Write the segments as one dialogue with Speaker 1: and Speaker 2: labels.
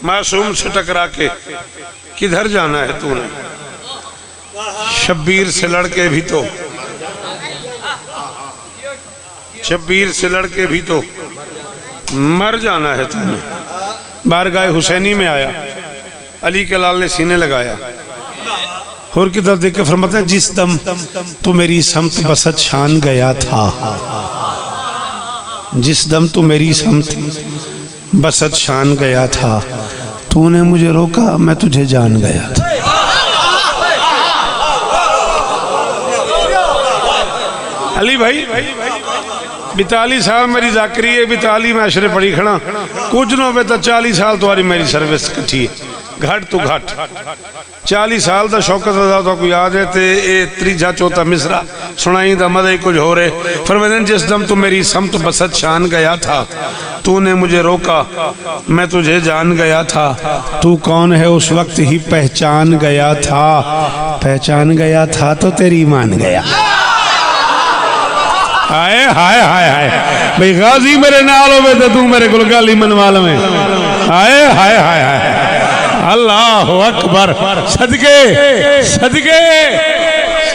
Speaker 1: معصوم سے ٹکرا کے کدھر جانا ہے تو نے؟ شبیر سے لڑ کے بھی تو مر جانا ہے تو نے۔ بارگاہ حسینی میں آیا، علی کے لال نے سینے لگایا، اور کی طرف دیکھ کے فرماتا ہے جس دم تو میری سمت بسط شان گیا تھا، جس دم تو میری سمت بسط شان گیا تھا، تو نے مجھے روکا میں تجھے جان گیا تھا۔ علی بھائی 42 سال میری ذاکری ہے، 42 میں عشرے پڑھی کھڑا، کچھ نو پہ تا 40 سال تواری میری سروس کٹھی ہے، گھٹ تو گھٹ 40 سال دا شوکت رضا تو کو یاد ہے تے اے تریجا چوتھا مصرع سنائیں دا مدعی کچھ ہو رہے۔ فرمائیں جس دم تو میری سمت بسط شان گیا تھا، تو نے مجھے روکا میں تجھے جان گیا تھا، تو کون ہے اس وقت ہی پہچان گیا تھا، پہچان گیا تھا تو تیری مان گیا۔ ہائے ہائے ہائے ہائے بھئی غازی میرے نالوں میں تو میرے کل گالی منوال میں، ہائے ہائے ہائے ہائے اللہ اکبر، صدقے صدقے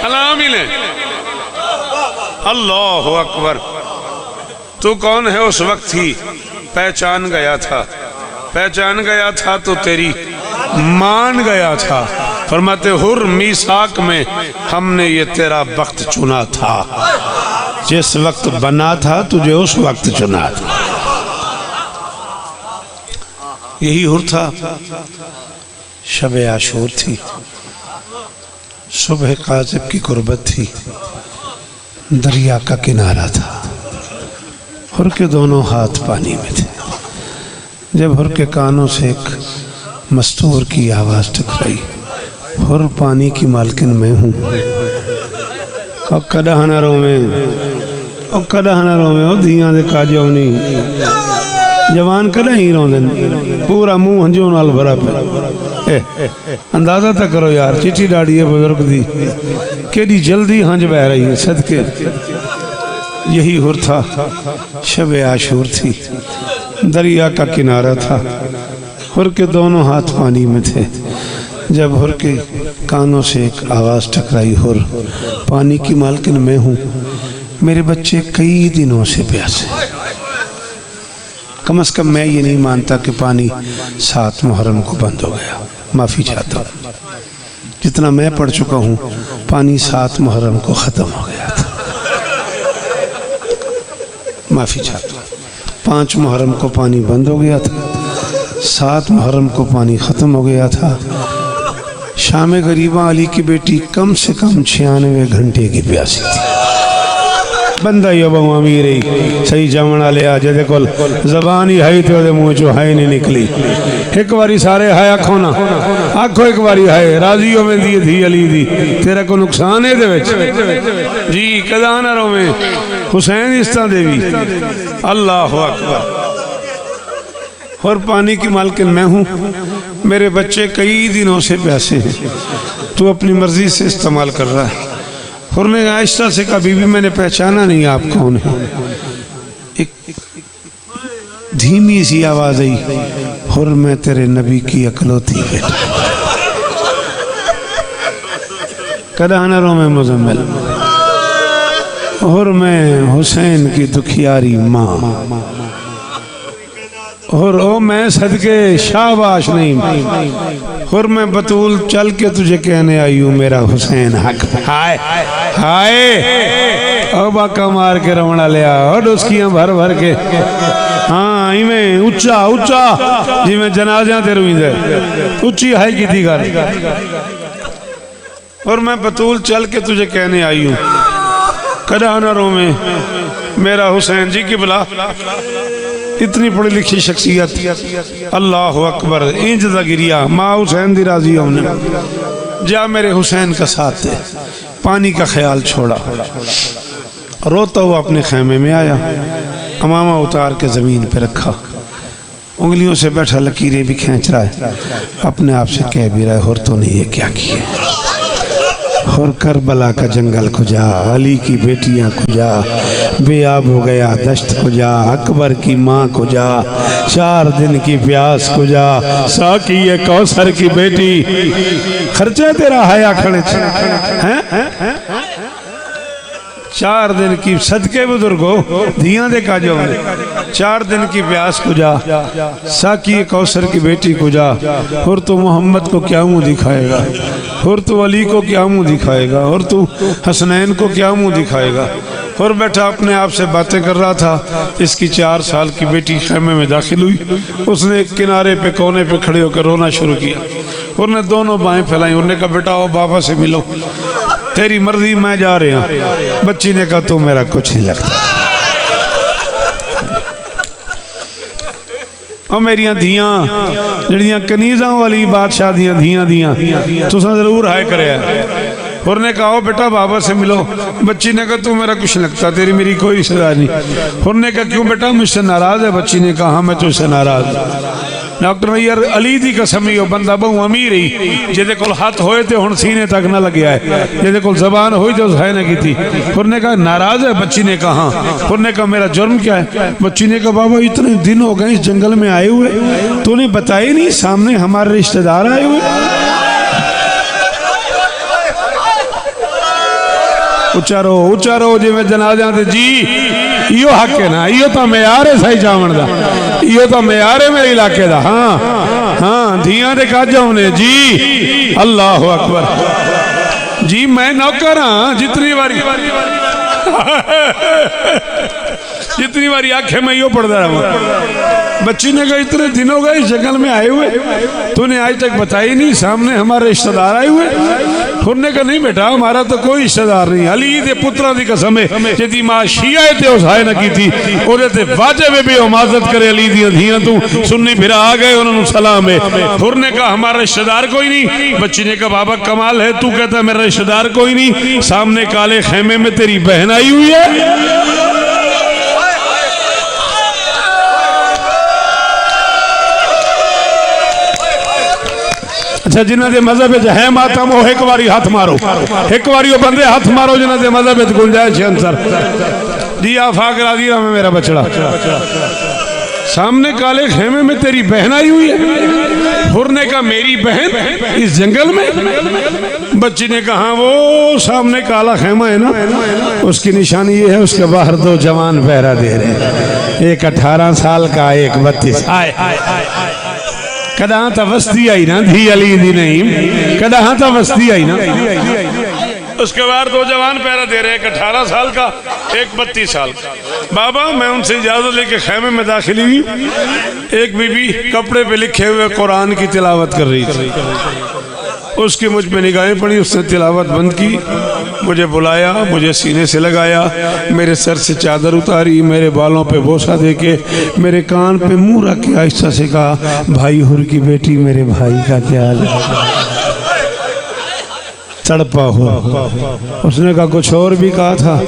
Speaker 1: سلام ہی لیں، اللہ اکبر۔ تو کون ہے اس وقت ہی پہچان گیا تھا، پہچان گیا تھا تو تیری مان گیا تھا۔ فرماتے حر میثاق میں ہم نے یہ تیرا وقت چنا تھا، جس وقت بنا تھا تجھے اس وقت چنا تھا۔ یہی حر تھا، شب عاشور تھی، صبح قاذب کی قربت تھی، دریا کا کنارہ تھا، حر کے دونوں ہاتھ پانی میں تھے۔ جب حر کے کانوں سے ایک مستور کی آواز ٹکرائی، حر پانی کی مالکن میں ہوں، اور کدہ نہ رو میں، اور کدہ نہ رو میں، اور دھیاں دے کاجو نہیں، جوان کدہ ہی رو دن، پورا منہ ہنجوں نال بھرا پہ۔ اندازہ تک کرو یار، چیٹی ڈاڑی ہے بزرگ دی، کیڑی جلدی ہنج بہ رہی ہے صدقے۔ یہی حر تھا، شب عاشور تھی، دریا کا کنارہ تھا، حر کے دونوں ہاتھ پانی میں تھے۔ جب حر کے کانوں سے ایک آواز ٹکرائی، حر پانی کی مالکن میں ہوں، میرے بچے کئی دنوں سے پیاسے، کم از کم میں یہ نہیں مانتا کہ پانی 7 محرم کو بند ہو گیا، معافی چاہتا ہوں، جتنا میں پڑھ چکا ہوں پانی 7 محرم کو ختم ہو گیا تھا، معافی چاہتا ہوں، 5 محرم کو پانی بند ہو گیا تھا، 7 محرم کو پانی ختم ہو گیا تھا۔ شام غریبہ علی کی بیٹی کم سے کم 96 گھنٹے کی پیاسی تھی۔ بندہ یہ بہو امیری صحیح جامنہ لے آجے دے کل زبانی ہائی تھے دے منہ چو ہائی نہیں نکلی، ایک باری سارے ہائی آنکھونا آنکھو ایک باری ہائی راضیوں میں دی تھی علی دی، تیرا کو نقصان ہے دے وچ جی کدانہ رو میں حسین استہ دے بھی۔ اللہ اکبر۔ اور پانی کی مالکن میں ہوں، میرے بچے کئی دنوں سے پیاسے ہیں، تو اپنی مرضی سے استعمال کر رہا ہے۔ اور نے عائشہ سے کہا بی بی میں نے پہچانا نہیں آپ کون ہیں۔ ایک دھیمی سی آواز آئی، اور میں تیرے نبی کی اکلوتی بیٹا، کدہ نہ رو میں مزمل، اور میں حسین کی دکھیاری ماں، اور او میں صدقے شاباش نہیں، اور میں بطول چل کے تجھے کہنے آئی ہوں میرا حسین حق۔ ہائے ہائے او باقا مار کے رونا لیا، اور ڈسکیاں بھر بھر کے، ہاں ایمیں اچھا اچھا جی میں جنازیاں تے روئیں دے اچھی ہائی کی تھی گھر، اور میں بطول چل کے تجھے کہنے آئی ہوں کدہ نہ رو میں میرا حسین جی کی بلا۔ اتنی پڑھی لکھی شخصیت، اللہ اکبر، اینج دا گریا، ماں حسین دی راضی ہونے جا میرے حسین کا ساتھ دے، پانی کا خیال چھوڑا، روتا ہوا اپنے خیمے میں آیا، امامہ اتار کے زمین پہ رکھا، انگلیوں سے بیٹھا لکیریں بھی کھینچ رہا ہے، اپنے آپ سے کہہ بھی رہا ہے اور تو نے یہ کیا کیا، اور کربلا کا جنگل کو جا، علی کی بیٹیاں کو جا، بے آب ہو گیا دشت کو جا، اکبر کی ماں کو جا، 4 دن کی پیاس کو جا، ساقی یہ کوثر کی بیٹی خرچہ تیرا حیا کھڑے ہیں 4 دن کی صدقے بزرگو دھیاں دے کا جو 4 دن کی پیاس کو جا، ساقی کوثر کی بیٹی کو جا، اور تو محمد کو کیا منہ دکھائے گا، اور تو علی کو کیا منہ دکھائے گا، اور تو حسنین کو کیا منہ دکھائے گا۔ اور بیٹھا اپنے آپ سے باتیں کر رہا تھا، اس کی 4 سال کی بیٹی خیمے میں داخل ہوئی، اس نے کنارے پہ کونے پہ کھڑے ہو کر رونا شروع کیا، اور نے دونوں بائیں پھیلائیں، انہوں نے کہا بیٹا آؤ بابا سے ملو، تیری مرضی میں جا رہے ہیں۔ بچی نے کہا تو میرا کچھ نہیں لگتا، اور میریاں دھیاں جڑیاں کنیزاں والی بادشاہ دیاں تو سن ضرور ہائے کرے ہے۔ اور نے کہا او بیٹا بابا سے ملو، بچی نے کہا تو میرا کچھ لگتا، تیری میری کوئی صدا نہیں۔ اور نے کہا کیوں بیٹا مجھ سے ناراض ہے؟ بچی نے کہا ہاں میں تجھ سے ناراض ہوں۔ ڈاکٹر میئر علی دی قسم ہی بندہ بہو امیر ہی جیدے کول ہاتھ ہوئے تھے ہن سینے تک نہ لگیا ہے، جیدے کول زبان ہوئی تو سائے نہ کی تھی۔ اور نے کہا ناراض ہے؟ بچی نے کہا ہاں۔ اور نے کہا میرا جرم کیا ہے؟ بچی نے کہا بابا اتنے دن ہو گئے اس جنگل میں آئے ہوئے، تو نے بتائی نہیں، سامنے ہمارے رشتہ دار آئے ہوئے۔ اچارو جی میں جنازیاں تے جی ایو حق ہے نا، ایو تو معیار ہے صحیح جاون دا، ایو تو معیار ہے میرے علاقے دا۔ ہاں دھیاں دے کاجا ہونے جی، اللہ اکبر جی، میں نوکر ہاں، جتنی باری آنکھیں میں یوں پڑھتا رہا۔ بچی نے کہا اتنے دن ہو گئے اس جنگل میں آئے ہوئے، تو نے آج تک بتائی نہیں، سامنے ہمارے رشتہ دار آئے ہوئے۔ انہوں نے کہا نہیں بیٹا ہمارا تو کوئی رشتہ دار نہیں، علی دے پترہ دی قسم ہے جدی ماں شیعہ تے اس ہائے نہ کی تھی، اور تے واجب بھی حمازت کرے علی دی دھیاں تو سنی پھر آ گئے انہوں نے سلام ہے۔ انہوں نے کہا ہمارا رشتہ دار کوئی نہیں۔ بچی نے کہا بابا کمال ہے، تو کہتا ہے میرا رشتہ دار کوئی نہیں، سامنے کالے خیمے میں تیری بہن آئی ہوئی ہے۔ اچھا جنہ دے مذہب ہے ماتم وہ ایک واری ہاتھ مارو، ایک واری وہ بندے ہاتھ مارو جنہ دے مذہب گنجائش ہے انصر جی آفاق راضی رہا میں میرا بچڑا۔ سامنے کالے خیمے میں تیری بہن آئی ہوئی ہے۔ حر نے کہا میری بہن اس جنگل میں؟ بچی نے کہا ہاں وہ سامنے کالا خیمہ ہے نا، اس کی نشانی یہ ہے اس کے باہر 2 جوان پہرا دے رہے ہیں، ایک 18 سال کا ایک 32۔ آئے کدہاں تا وسطی آئی نا، دھی علی دی نہیں، کدہاں تا وسطی آئی نا۔ اس کے بعد 2 جوان پہرا دے رہے، ایک 18 سال کا ایک 32 سال کا۔ بابا میں ان سے اجازت لے کے خیمے میں داخل ہوئی، ایک بی بی کپڑے پہ لکھے ہوئے قرآن کی تلاوت کر رہی تھی، اس کی مجھ پہ نگاہیں پڑی، اس نے تلاوت بند کی، مجھے بلایا، مجھے سینے سے لگایا، میرے سر سے چادر اتاری، میرے بالوں پہ بوسہ دے کے میرے کان پہ منہ رکھ کے آہستہ سے کہا بھائی حر کی بیٹی میرے بھائی کا کیا حال ہے؟ تڑپا ہوا۔ اس نے کہا کچھ اور بھی کہا تھا؟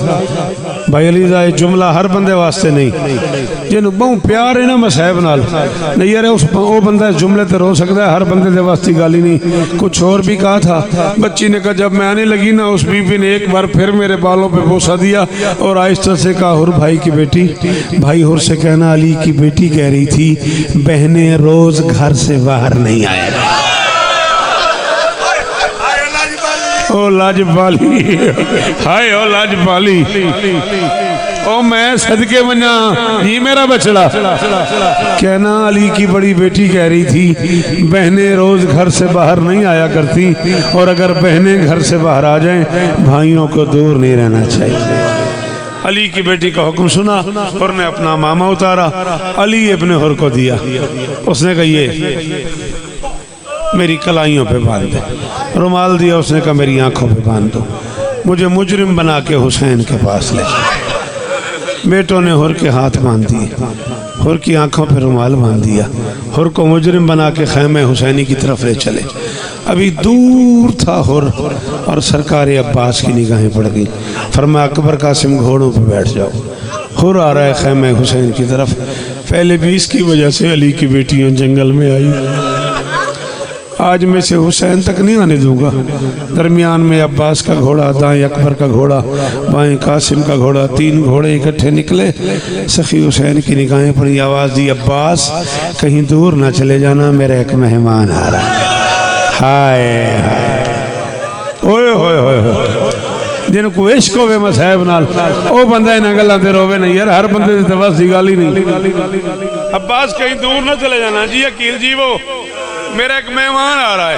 Speaker 1: بھائی علی یہ جملہ ہر بندے واسطے نہیں، جنہوں بہت پیار ہے نا مسائب نال نہیں یار وہ بندہ اس جملے تے رو سکتا ہے، ہر بندے دے واسطے گالی نہیں۔ کچھ اور بھی کہا تھا؟ بچی نے کہا جب میں آنے لگی نا اس بی بی نے ایک بار پھر میرے بالوں پہ بوسہ دیا اور آہستہ سے کہا حر بھائی کی بیٹی، بھائی حر سے کہنا علی کی بیٹی کہہ رہی تھی بہنیں روز گھر سے باہر نہیں آئے گا۔ او لاج بالی، ہائے او لاج بالی، او میں صدقے منیا یہ میرا بچڑا۔ کہنا علی کی بڑی بیٹی کہہ رہی تھی بہنیں روز گھر سے باہر نہیں آیا کرتی، اور اگر بہنیں گھر سے باہر آ جائیں بھائیوں کو دور نہیں رہنا چاہیے۔ علی کی بیٹی کا حکم سنا اور نے اپنا ماما اتارا، علی ابن حر کو دیا، اس نے کہا یہ میری کلائیوں پہ باندھ دے، رومال دیا، اس نے کہا میری آنکھوں پہ باندھ دو، مجھے مجرم بنا کے حسین کے پاس لے۔ بیٹوں نے حر کے ہاتھ باندھ دیے، حر کی آنکھوں پہ رومال باندھ دیا، حر کو مجرم بنا کے خیمہ حسینی کی طرف لے چلے۔ ابھی دور تھا حر اور سرکار عباس کی نگاہیں پڑ گئی، فرمایا اکبر قاسم گھوڑوں پہ بیٹھ جاؤ۔ حر آ رہا ہے خیمہ حسین کی طرف، پہلے بھی اس کی وجہ سے علی کی بیٹیاں جنگل میں آئی، آج میں سے حسین تک نہیں آنے دوں گا۔ درمیان میں عباس کا گھوڑا، دائیں اکبر کا گھوڑا، بائیں قاسم کا گھوڑا، 3 گھوڑے اکٹھے نکلے۔ سخی حسین کی نگاہیں پڑی، آواز دی عباس کہیں دور نہ چلے جانا، میرا ایک مہمان آ رہا ہے۔ ہائے ہوئے ہوئے ہوئے جن کو عشق ہوئے مصحب نال او بندہ انہاں گلاں تے روے نہیں یار، ہر بندے دی تباہ سی گل ہی نہیں۔ عباس کہیں دور نہ چلے جانا، جی عقیل جی وہ میرا ایک مہمان آ رہا ہے۔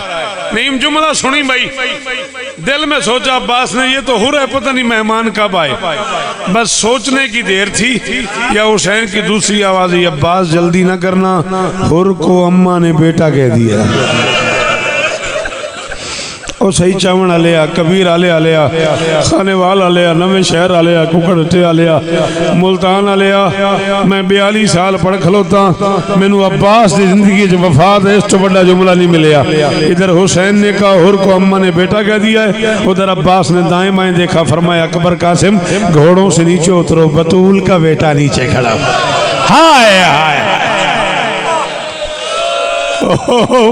Speaker 1: نیم جملہ سنی بھائی، دل میں سوچا عباس نے یہ تو ہو رہا ہے، پتہ نہیں مہمان کب آئے۔ بس سوچنے کی دیر تھی، یا حسین کی دوسری آواز، عباس جلدی نہ کرنا، حر کو اماں نے بیٹا کہہ دیا۔ او صحیح چاون آلیا، کبیر آلیا، خانے وال آلیا، نوے شہر آلیا، ککڑٹے آلیا، ملتان آلیا۔ میں 42 سال پڑھ کھلوتا، میں نو عباس دی زندگی جو وفات ہے اس تو بڑا جملہ نہیں ملیا۔ ادھر حسین نے کہا حر کو اماں نے بیٹا کہہ دیا ہے، ادھر عباس نے دائیں بائیں دیکھا، فرمایا اکبر قاسم گھوڑوں سے نیچے اترو، بطول کا بیٹا نیچے کھڑا۔ ہائے ہائے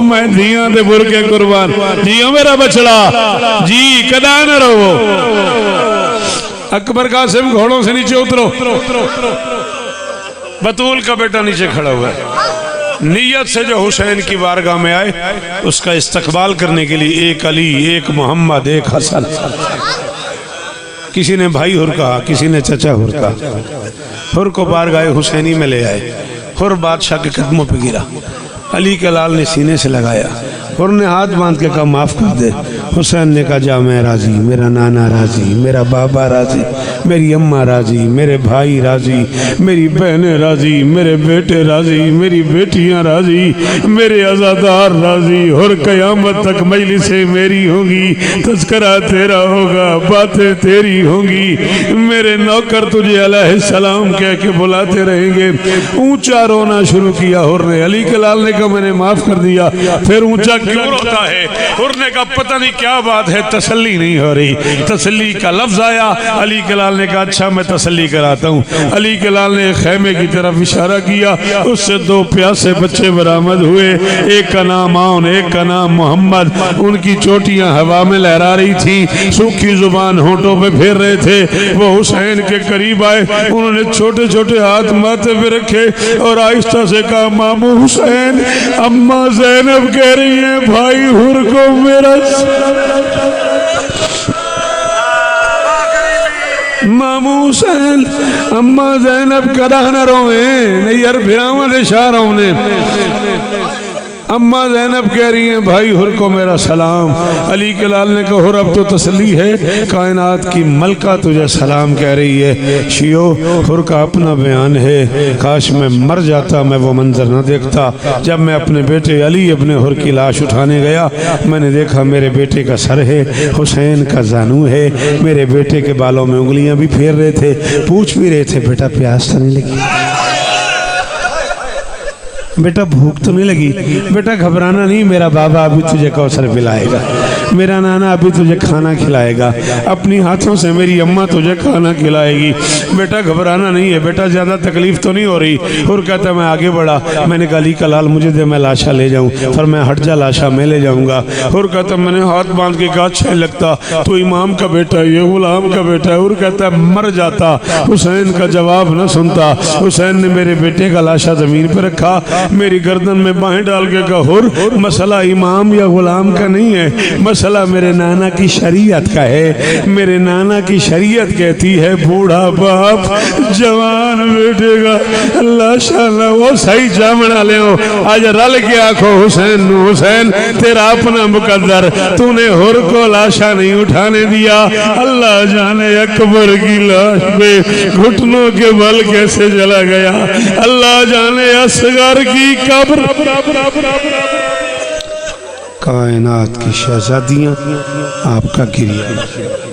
Speaker 1: میں دیاں دے برکے قربان، جیو میرا بچڑا جی کدا نہ رہو۔ اکبر قاسم گھوڑوں سے نیچے اترو، بطول کا بیٹا نیچے کھڑا ہوا ہے۔ نیت سے جو حسین کی بارگاہ میں آئے، اس کا استقبال کرنے کے لیے ایک علی، ایک محمد، ایک حسن، کسی نے بھائی حر کہا، کسی نے چچا حر کہا۔ حر کو بارگاہ حسینی میں لے آئے، حر بادشاہ کے قدموں پہ گرا، علی کے لال نے سینے سے لگایا، حر نے ہاتھ باندھ کے کہا معاف کر دے۔ حسین نے کہا جا میں راضی، میرا نانا راضی، میرا بابا راضی، میری اماں راضی، میرے بھائی راضی، میری بہنیں راضی، میرے بیٹے راضی، میری بیٹیاں راضی، میرے عزادار راضی۔ حر قیامت تک مجلسیں میری ہوں گی، تذکرہ تیرا ہوگا، باتیں تیری ہوں گی، میرے نوکر تجھے علیہ السلام کہہ کے بلاتے رہیں گے۔ اونچا رونا شروع کیا حر نے، علی کے لال نے کہا میں نے معاف کر دیا۔ پھر اونچا کیوں روتا ہے؟ حر نے کہا پتہ نہیں کیا بات ہے، تسلی نہیں ہو رہی۔ تسلی کا لفظ آیا، علی کے لال نے کہا اچھا میں تسلی کراتا ہوں۔ علی کے لال نے خیمے کی طرف اشارہ کیا، اس سے 2 پیاسے بچے برآمد ہوئے، ایک کا نام عون، ایک کا نام محمد۔ ان کی چوٹیاں ہوا میں لہرا رہی تھیں، سوکھی زبان ہونٹوں پہ پھیر رہے تھے۔ وہ حسین کے قریب آئے، انہوں نے چھوٹے چھوٹے ہاتھ ماتھے پہ رکھے اور آہستہ سے کہا مامو حسین، اماں زینب کہہ رہی ہیں بھائی حر کو میرا مامو حسین، اماں زینب کدا نہ روئیں، نہیں یار بھیراں دے شاہراں نے۔ اماں زینب کہہ رہی ہیں بھائی حر کو میرا سلام۔ علی کے لال نے کہا حر اب تو تسلی ہے، کائنات کی ملکہ تجھے سلام کہہ رہی ہے۔ شیو حر کا اپنا بیان ہے، کاش میں مر جاتا میں وہ منظر نہ دیکھتا۔ جب میں اپنے بیٹے علی ابن حر کی لاش اٹھانے گیا، میں نے دیکھا میرے بیٹے کا سر ہے، حسین کا زانو ہے، میرے بیٹے کے بالوں میں انگلیاں بھی پھیر رہے تھے، پوچھ بھی رہے تھے بیٹا پیاس تو نہیں لگی، بیٹا بھوک تو نہیں لگی، بیٹا گھبرانا نہیں، میرا بابا ابھی تجھے کوثر پلائے گا، میرا نانا ابھی تجھے کھانا کھلائے گا، اپنی ہاتھوں سے میری اماں تجھے کھانا کھلائے گی، بیٹا گھبرانا نہیں ہے، بیٹا زیادہ تکلیف تو نہیں ہو رہی۔ حر کہتا ہے میں آگے بڑھا، میں نے کہا علی کا لال مجھے دے میں لاشا لے جاؤں، پھر میں ہٹ جا لاشا میں لے جاؤں گا۔ حر کہتا ہے میں نے ہاتھ باندھ کے کہا اچھا لگتا، تو امام کا بیٹا ہے، یہ غلام کا بیٹا ہے۔ حر کہتا ہے مر جاتا، حسین کا جواب نہ سنتا۔ حسین نے میرے بیٹے کا لاشا زمین پہ رکھا، میری گردن میں بائیں ڈال کے کہا حر مسئلہ امام یا غلام کا نہیں ہے، مسئلہ میرے نانا کی شریعت کا ہے۔ میرے نانا کی شریعت کہتی ہے بوڑھا باپ جوان بیٹے گا اللہ شاء وہ صحیح جامنا لے ہو، آج رل کے آنکھو حسین نو، حسین تیرا اپنا مقدر، تو نے حر کو لاشا نہیں اٹھانے دیا، اللہ جانے اکبر کی لاش پہ گھٹنوں کے بل کیسے جلا گیا، اللہ جانے اصغر کی قبر۔ کائنات کی شہزادیاں آپ کا گریہ